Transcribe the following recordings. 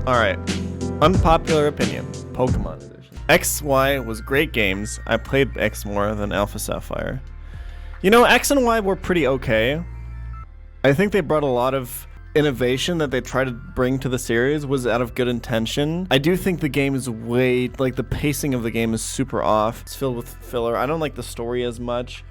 Alright. Unpopular opinion. Pokemon edition. X, Y was great games. I played X more than Alpha Sapphire. You know, X and Y were pretty okay. I think they brought a lot of innovation that they tried to bring to the series was out of good intention. I do think the game is like the pacing of the game is super off. It's filled with filler. I don't like the story as much.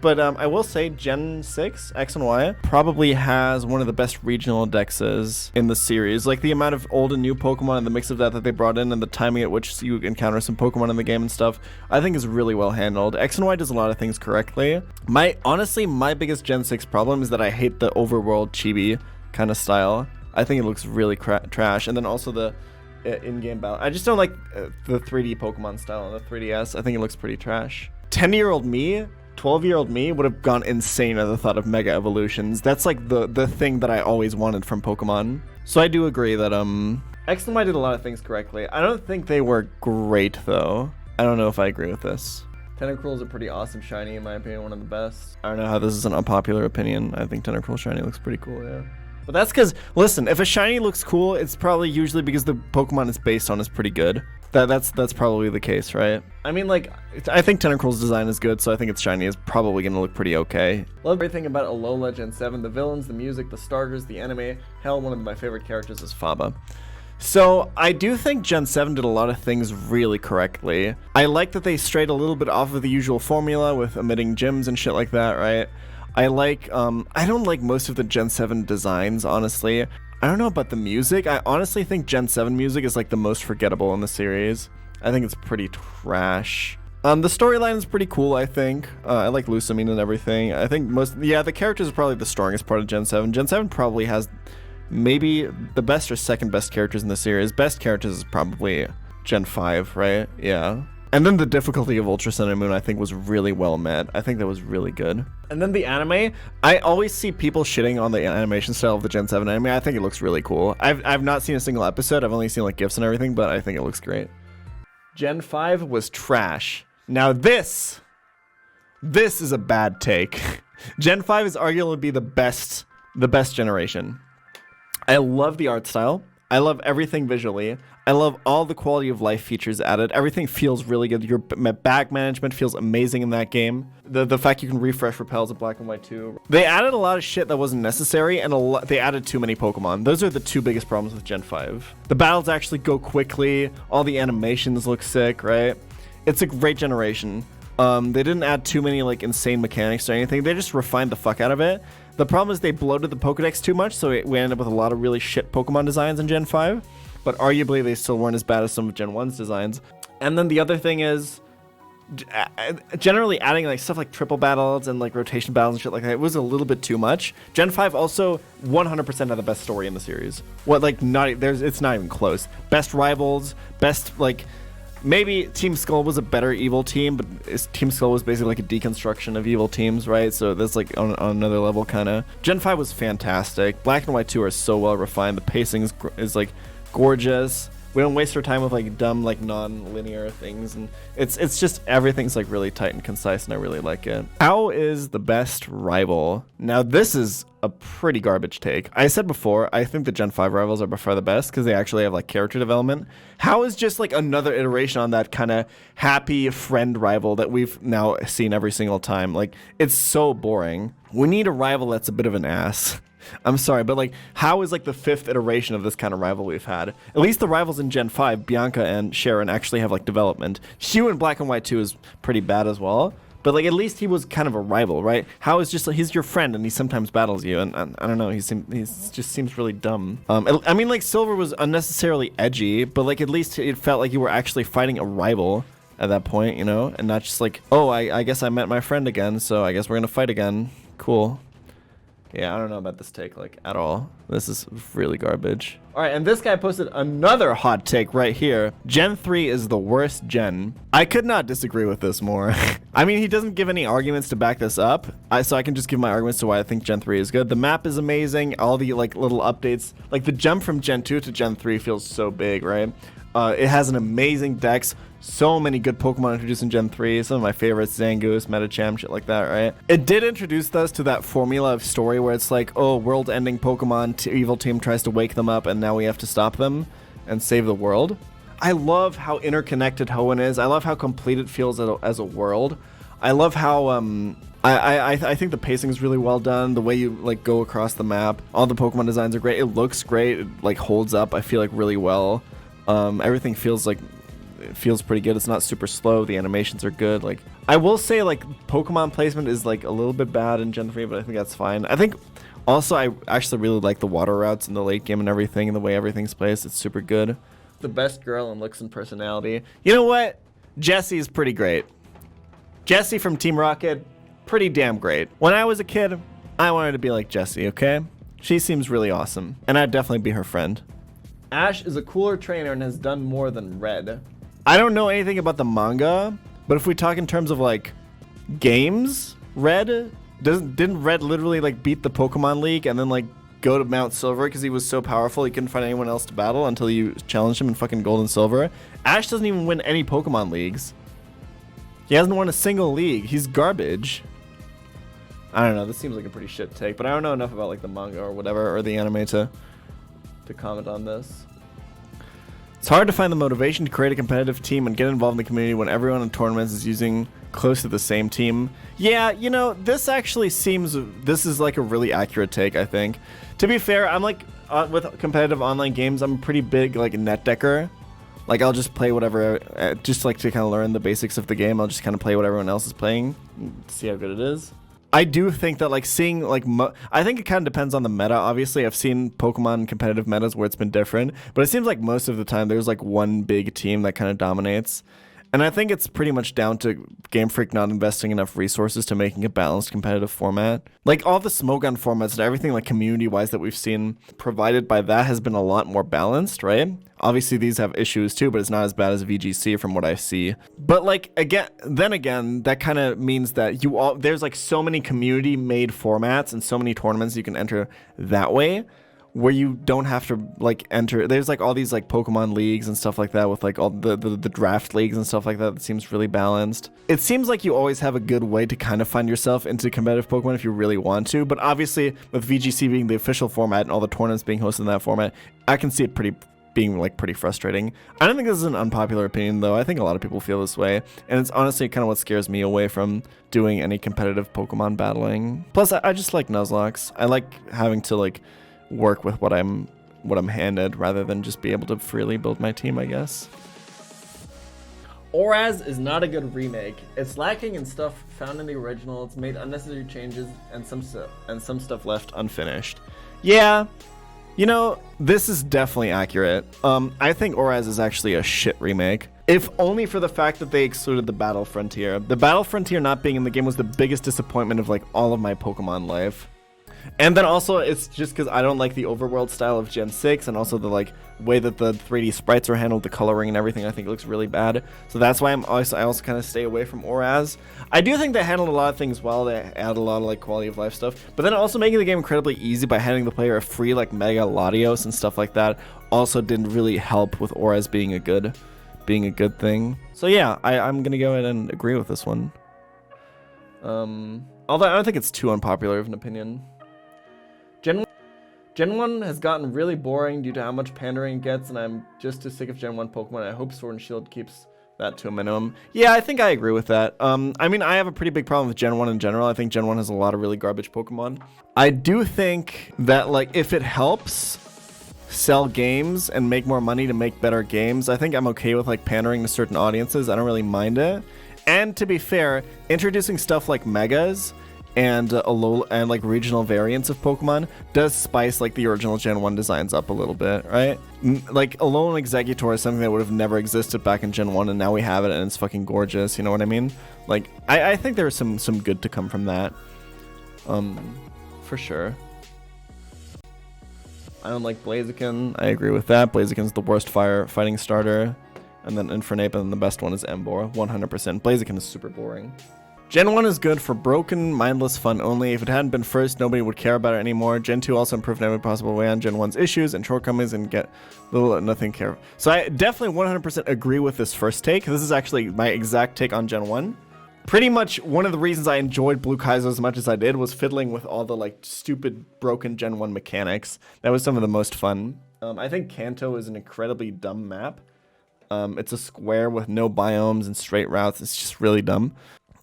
But I will say Gen 6, X and Y, probably has one of the best regional dexes in the series. Like the amount of old and new Pokemon and the mix of that they brought in and the timing at which you encounter some Pokemon in the game and stuff, I think is really well handled. X and Y does a lot of things correctly. Honestly, my biggest Gen 6 problem is that I hate the overworld chibi kind of style. I think it looks really trash. And then also the in-game battle. I just don't like the 3D Pokemon style on the 3DS. I think it looks pretty trash. 10-year-old me, 12-year-old me would have gone insane at the thought of Mega Evolutions. That's like the thing that I always wanted from Pokemon. So I do agree that X and Y did a lot of things correctly. I don't think they were great though. I don't know if I agree with this. Tentacruel is a pretty awesome shiny, in my opinion, one of the best. I don't know how this is an unpopular opinion. I think Tentacruel shiny looks pretty cool, yeah. But that's because, listen, if a shiny looks cool, it's probably usually because the Pokemon it's based on is pretty good. That's probably the case, right? I mean, like, I think Tentacruel's design is good, so I think its shiny is probably going to look pretty okay. Love everything about Alola Gen 7. The villains, the music, the starters, the anime. Hell, one of my favorite characters is Faba. So, I do think Gen 7 did a lot of things really correctly. I like that they strayed a little bit off of the usual formula with omitting gyms and shit like that, right? I don't like most of the Gen 7 designs, honestly. I don't know about the music. I honestly think Gen 7 music is like the most forgettable in the series. I think it's pretty trash. The storyline is pretty cool, I think. I like Lusamine and everything. I think the characters are probably the strongest part of Gen 7. Gen 7 probably has maybe the best or second best characters in the series. Best characters is probably Gen 5, right? Yeah. And then the difficulty of Ultra Sun and Moon, I think, was really well met. I think that was really good. And then the anime, I always see people shitting on the animation style of the Gen 7 anime. I think it looks really cool. I've not seen a single episode. I've only seen like GIFs and everything, but I think it looks great. Gen 5 was trash. Now this is a bad take. Gen 5 is arguably the best generation. I love the art style. I love everything visually. I love all the quality of life features added. Everything feels really good. Your bag management feels amazing in that game. The fact you can refresh repels in Black and White 2. They added a lot of shit that wasn't necessary, and they added too many Pokemon. Those are the two biggest problems with Gen 5. The battles actually go quickly. All the animations look sick, right? It's a great generation. They didn't add too many like insane mechanics or anything. They just refined the fuck out of it. The problem is they bloated the Pokedex too much, so we ended up with a lot of really shit Pokemon designs in Gen 5. But arguably, they still weren't as bad as some of Gen 1's designs. And then the other thing is, generally adding like stuff like triple battles and like rotation battles and shit like that, it was a little bit too much. Gen 5 also 100% had the best story in the series. It's not even close. Best rivals, best like. Maybe Team Skull was a better evil team, but Team Skull was basically like a deconstruction of evil teams, right? So that's like on another level, kind of. Gen 5 was fantastic. Black and White 2 are so well refined. The pacing is like gorgeous. We don't waste our time with like dumb, like non-linear things, and it's just everything's like really tight and concise, and I really like it. How is the best rival? Now this is a pretty garbage take. I said before, I think the Gen 5 rivals are by far the best because they actually have like character development. How is just like another iteration on that kind of happy friend rival that we've now seen every single time? Like, it's so boring. We need a rival that's a bit of an ass. I'm sorry, but like, how is like the 5th iteration of this kind of rival we've had? At least the rivals in Gen 5, Bianca and Sharon, actually have like development. Hugh in Black and White 2 is pretty bad as well, but like at least he was kind of a rival, right? How is just like, he's your friend and he sometimes battles you, and I don't know, he just seems really dumb. I mean, like Silver was unnecessarily edgy, but like at least it felt like you were actually fighting a rival at that point, you know, and not just like, oh, I guess I met my friend again, so I guess we're gonna fight again. Cool. Yeah, I don't know about this take, like, at all. This is really garbage. All right, and this guy posted another hot take right here. Gen 3 is the worst gen. I could not disagree with this more. I mean, he doesn't give any arguments to back this up, so I can just give my arguments to why I think Gen 3 is good. The map is amazing. All the like little updates, like the jump from Gen 2 to Gen 3 feels so big, right? It has an amazing dex. So many good Pokemon introduced in Gen 3. Some of my favorites, Zangoose, Medicham, shit like that, right? It did introduce us to that formula of story where it's like, oh, world-ending Pokemon, evil team tries to wake them up, and now we have to stop them and save the world. I love how interconnected Hoenn is. I love how complete it feels as a world. I love how I think the pacing is really well done. The way you like go across the map, all the Pokemon designs are great. It looks great. It like holds up, I feel like, really well. Everything feels pretty good. It's not super slow. The animations are good. Like, I will say, like, Pokemon placement is like a little bit bad in Gen 3, but I think that's fine. I think also I actually really like the water routes in the late game and everything, and the way everything's placed. It's super good. The best girl in looks and personality. You know what? Jessie's pretty great. Jessie from Team Rocket, pretty damn great. When I was a kid, I wanted to be like Jessie, okay? She seems really awesome, and I'd definitely be her friend. Ash is a cooler trainer and has done more than Red. I don't know anything about the manga, but if we talk in terms of like games, didn't Red literally like beat the Pokemon League and then like go to Mount Silver because he was so powerful he couldn't find anyone else to battle until you challenged him in fucking Gold and Silver? Ash doesn't even win any Pokemon Leagues. He hasn't won a single league. He's garbage. I don't know. This seems like a pretty shit take, but I don't know enough about like the manga or whatever or the anime to comment on this. It's hard to find the motivation to create a competitive team and get involved in the community when everyone in tournaments is using close to the same team. Yeah, you know, this actually seems, this is like a really accurate take, I think. To be fair, I'm like, with competitive online games, I'm a pretty big like net decker. Like, I'll just play whatever, just like to kind of learn the basics of the game. I'll just kind of play what everyone else is playing, see how good it is. I do think that like seeing like, I think it kind of depends on the meta. Obviously, I've seen Pokemon competitive metas where it's been different, but it seems like most of the time there's like one big team that kind of dominates. And I think it's pretty much down to Game Freak not investing enough resources to making a balanced competitive format. Like all the Smogon formats and everything like community-wise that we've seen provided by that has been a lot more balanced, right? Obviously these have issues too, but it's not as bad as VGC from what I see. But like then again, that kind of means that there's like so many community-made formats and so many tournaments you can enter that way, where you don't have to like enter. There's like all these like Pokemon leagues and stuff like that with like all the draft leagues and stuff like that. That seems really balanced. It seems like you always have a good way to kind of find yourself into competitive Pokemon if you really want to. But obviously with VGC being the official format and all the tournaments being hosted in that format, I can see it being like pretty frustrating. I don't think this is an unpopular opinion though. I think a lot of people feel this way, and it's honestly kind of what scares me away from doing any competitive Pokemon battling. Plus I just like Nuzlocke. I like having to like work with what I'm handed rather than just be able to freely build my team, I guess. ORAS is not a good remake. It's lacking in stuff found in the original. It's made unnecessary changes and some stuff left unfinished. Yeah, you know, this is definitely accurate. I think ORAS is actually a shit remake. If only for the fact that they excluded the Battle Frontier. The Battle Frontier not being in the game was the biggest disappointment of like all of my Pokemon life. And then also, it's just because I don't like the overworld style of Gen 6, and also the like way that the 3D sprites are handled, the coloring and everything, I think it looks really bad. So that's why I also kind of stay away from ORAS. I do think they handled a lot of things well. They add a lot of like quality of life stuff, but then also making the game incredibly easy by handing the player a free like Mega Latios and stuff like that also didn't really help with ORAS being a good thing. So yeah, I'm gonna go ahead and agree with this one. Although I don't think it's too unpopular of an opinion. Gen 1 has gotten really boring due to how much pandering it gets, and I'm just too sick of Gen 1 Pokemon. I hope Sword and Shield keeps that to a minimum. Yeah, I think I agree with that. I mean, I have a pretty big problem with Gen 1 in general. I think Gen 1 has a lot of really garbage Pokemon. I do think that, like, if it helps sell games and make more money to make better games, I think I'm okay with, like, pandering to certain audiences. I don't really mind it. And to be fair, introducing stuff like Megas and like regional variants of Pokemon does spice like the original Gen 1 designs up a little bit, right? Like Alolan Exeggutor is something that would have never existed back in Gen 1, and now we have it and it's fucking gorgeous, you know what I mean? Like I think there's some good to come from that. For sure. I don't like Blaziken. I agree with that. Blaziken's the worst fighting starter. And then Infernape, and then the best one is Emboar. 100%. Blaziken is super boring. Gen 1 is good for broken, mindless fun only. If it hadn't been first, nobody would care about it anymore. Gen 2 also improved in every possible way on Gen 1's issues and shortcomings and get little or nothing care. So I definitely 100% agree with this first take. This is actually my exact take on Gen 1. Pretty much one of the reasons I enjoyed Blue Kaizo as much as I did was fiddling with all the like stupid broken Gen 1 mechanics. That was some of the most fun. I think Kanto is an incredibly dumb map. It's a square with no biomes and straight routes. It's just really dumb.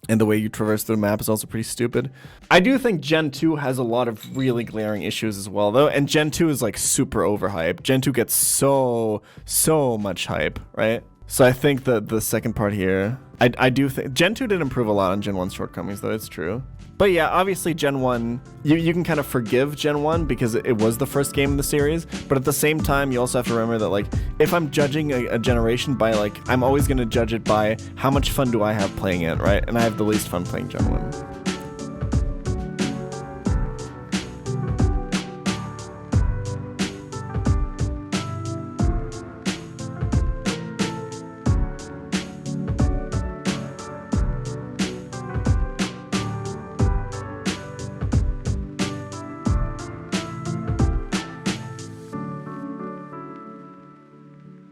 And the way you traverse through the map is also pretty stupid. I do think Gen 2 has a lot of really glaring issues as well, though. And Gen 2 is like super overhyped. Gen 2 gets so much hype, right? So I think that the second part here, I do think Gen 2 did improve a lot on Gen 1's shortcomings, though. It's true. But yeah, obviously Gen 1, you can kind of forgive Gen 1 because it was the first game in the series. But at the same time, you also have to remember that like, if I'm judging a generation by like, I'm always going to judge it by how much fun do I have playing it, right? And I have the least fun playing Gen 1.